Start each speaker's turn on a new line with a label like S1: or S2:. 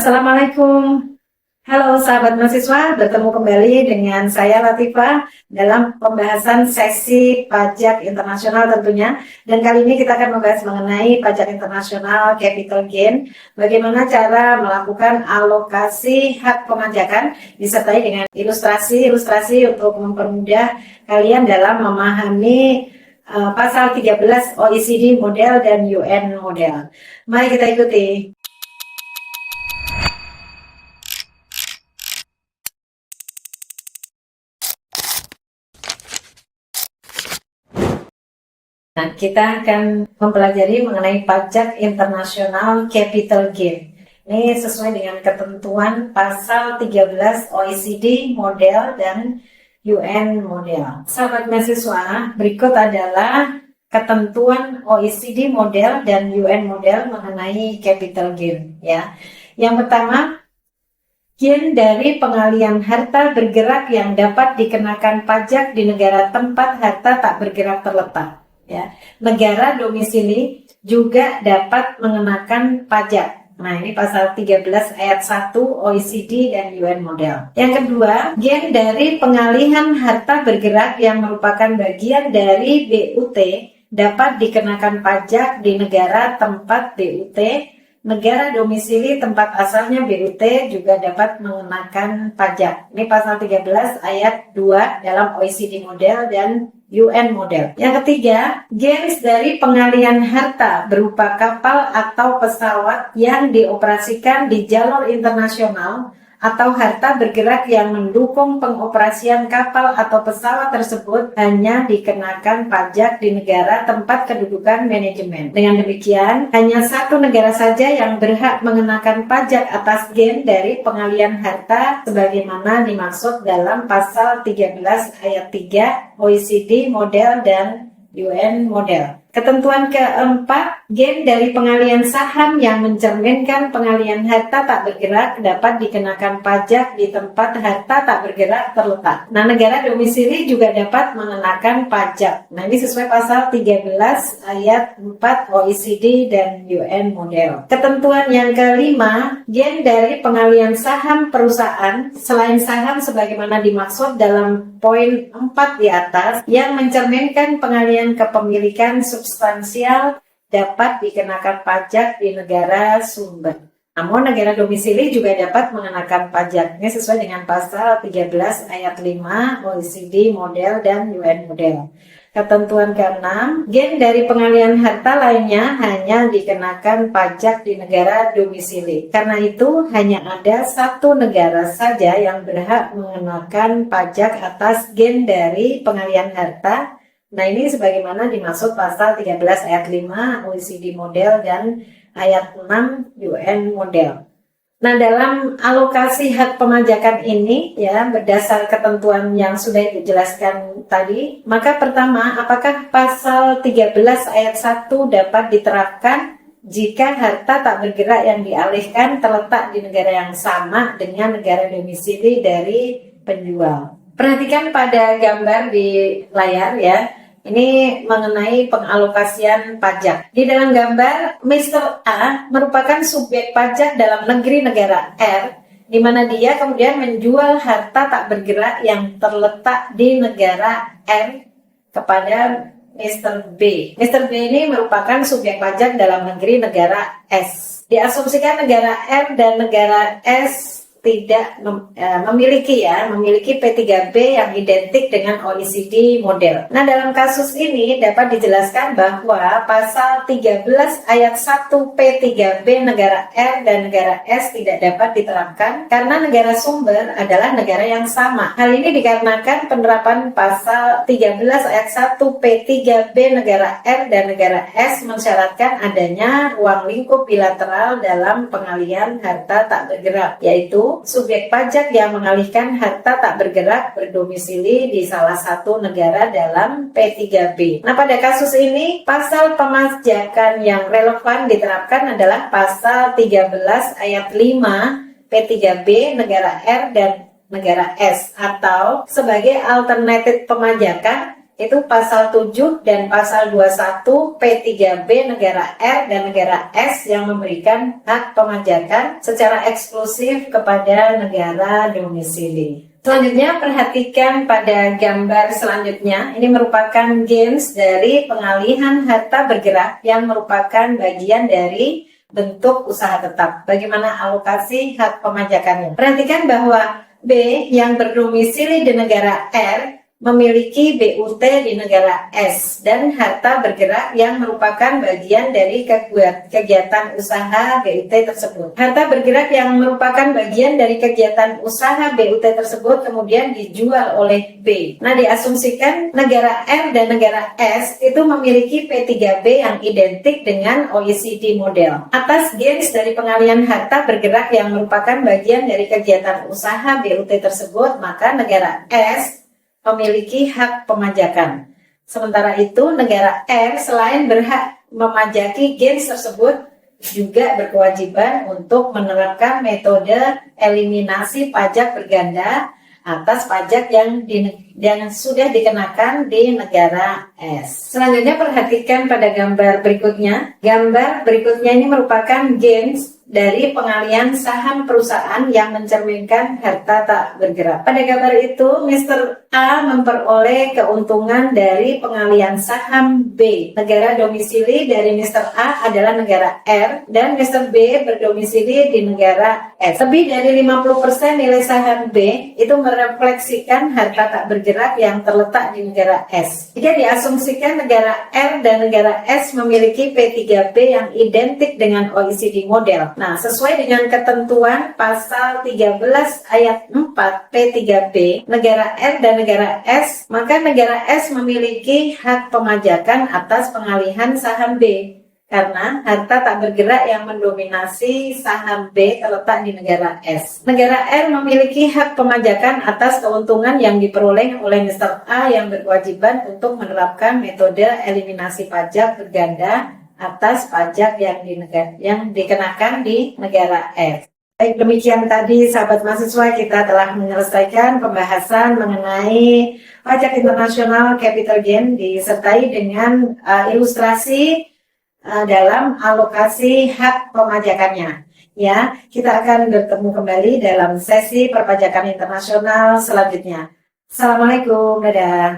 S1: Assalamualaikum. Halo sahabat mahasiswa, bertemu kembali dengan saya Latifah dalam pembahasan sesi pajak internasional tentunya. Dan kali ini kita akan membahas mengenai pajak internasional capital gain, bagaimana cara melakukan alokasi hak pemajakan, disertai dengan ilustrasi untuk mempermudah kalian dalam memahami pasal 13 OECD model dan UN model. Mari kita ikuti. Nah, kita akan mempelajari mengenai pajak internasional capital gain. Ini sesuai dengan ketentuan pasal 13 OECD model dan UN model. Sahabat mahasiswa, berikut adalah ketentuan OECD model dan UN model mengenai capital gain. Ya, yang pertama, gain dari pengalian harta bergerak yang dapat dikenakan pajak di negara tempat harta tak bergerak terletak. Ya, negara domisili juga dapat mengenakan pajak. Nah, ini pasal 13 ayat 1 OECD dan UN model. Yang kedua, gain dari pengalihan harta bergerak yang merupakan bagian dari BUT dapat dikenakan pajak di negara tempat BUT. Negara domisili tempat asalnya BUT juga dapat mengenakan pajak. Ini pasal 13 ayat 2 dalam OECD model dan UN model. Yang ketiga, gains dari pengalihan harta berupa kapal atau pesawat yang dioperasikan di jalur internasional atau harta bergerak yang mendukung pengoperasian kapal atau pesawat tersebut hanya dikenakan pajak di negara tempat kedudukan manajemen. Dengan demikian, hanya satu negara saja yang berhak mengenakan pajak atas gain dari pengalihan harta sebagaimana dimaksud dalam pasal 13 ayat 3 OECD model dan UN model. Ketentuan keempat, gain dari pengalihan saham yang mencerminkan pengalihan harta tak bergerak dapat dikenakan pajak di tempat harta tak bergerak terletak. Nah, negara domisili juga dapat mengenakan pajak. Nah, ini sesuai pasal 13 ayat 4 OECD dan UN model. Ketentuan yang kelima, gain dari pengalihan saham perusahaan selain saham sebagaimana dimaksud dalam poin 4 di atas yang mencerminkan pengalihan kepemilikan substansial dapat dikenakan pajak di negara sumber. Namun negara domisili juga dapat mengenakan pajaknya sesuai dengan pasal 13 ayat 5 OECD model dan UN model. Ketentuan ke-6, gain dari pengalihan harta lainnya hanya dikenakan pajak di negara domisili. Karena itu hanya ada satu negara saja yang berhak mengenakan pajak atas gain dari pengalihan harta. Nah, ini sebagaimana dimaksud pasal 13 ayat 5 OECD model dan ayat 6 UN model. Nah, dalam alokasi hak pemajakan ini ya berdasar ketentuan yang sudah dijelaskan tadi, maka pertama, apakah pasal 13 ayat 1 dapat diterapkan jika harta tak bergerak yang dialihkan terletak di negara yang sama dengan negara domisili dari penjual? Perhatikan pada gambar di layar ya. Ini mengenai pengalokasian pajak. Di dalam gambar, Mr. A merupakan subjek pajak dalam negeri negara R, di mana dia kemudian menjual harta tak bergerak yang terletak di negara R kepada Mr. B. Mr. B ini merupakan subjek pajak dalam negeri negara S. Diasumsikan negara R dan negara S tidak memiliki P3B yang identik dengan OECD model. Nah, dalam kasus ini dapat dijelaskan bahwa pasal 13 ayat 1 P3B negara R dan negara S tidak dapat diterapkan karena negara sumber adalah negara yang sama. Hal ini dikarenakan penerapan pasal 13 ayat 1 P3B negara R dan negara S mensyaratkan adanya ruang lingkup bilateral dalam pengalihan harta tak bergerak, yaitu subjek pajak yang mengalihkan harta tak bergerak berdomisili di salah satu negara dalam P3B. Nah, pada kasus ini pasal pemajakan yang relevan diterapkan adalah pasal 13 ayat 5 P3B negara R dan negara S, atau sebagai alternatif pemajakan itu pasal 7 dan pasal 21 P3B negara R dan negara S yang memberikan hak pemajakan secara eksklusif kepada negara domisili. Selanjutnya perhatikan pada gambar selanjutnya. Ini merupakan gains dari pengalihan harta bergerak yang merupakan bagian dari bentuk usaha tetap. Bagaimana alokasi hak pemajakannya? Perhatikan bahwa B yang berdomisili di negara R memiliki BUT di negara S dan harta bergerak yang merupakan bagian dari kegiatan usaha BUT tersebut. Harta bergerak yang merupakan bagian dari kegiatan usaha BUT tersebut kemudian dijual oleh B. Nah, diasumsikan negara R dan negara S itu memiliki P3B yang identik dengan OECD model. Atas gains dari pengalihan harta bergerak yang merupakan bagian dari kegiatan usaha BUT tersebut, maka negara S memiliki hak pemajakan. Sementara itu, negara R selain berhak memajaki gains tersebut, juga berkewajiban untuk menerapkan metode eliminasi pajak berganda atas pajak yang sudah dikenakan di negara S. Selanjutnya perhatikan pada gambar berikutnya. Gambar berikutnya ini merupakan gains dari pengalihan saham perusahaan yang mencerminkan harta tak bergerak. Pada gambar itu, Mr. A memperoleh keuntungan dari pengalihan saham B. Negara domisili dari Mr. A adalah negara R dan Mr. B berdomisili di negara S. Lebih dari 50% nilai saham B itu merefleksikan harta tak bergerak yang terletak di negara S. Jika diasumsikan negara R dan negara S memiliki P3B yang identik dengan OECD model. Nah, sesuai dengan ketentuan pasal 13 ayat 4 P3B, negara R dan negara S, maka negara S memiliki hak pemajakan atas pengalihan saham B. Karena harta tak bergerak yang mendominasi saham B terletak di negara S. Negara R memiliki hak pemajakan atas keuntungan yang diperoleh oleh Mr. A yang berkewajiban untuk menerapkan metode eliminasi pajak berganda atas pajak yang dikenakan di negara R. Baik, demikian tadi sahabat mahasiswa, kita telah menyelesaikan pembahasan mengenai pajak internasional capital gain disertai dengan ilustrasi dalam alokasi hak pemajakannya. Ya, kita akan bertemu kembali dalam sesi perpajakan internasional selanjutnya. Assalamualaikum, dadah.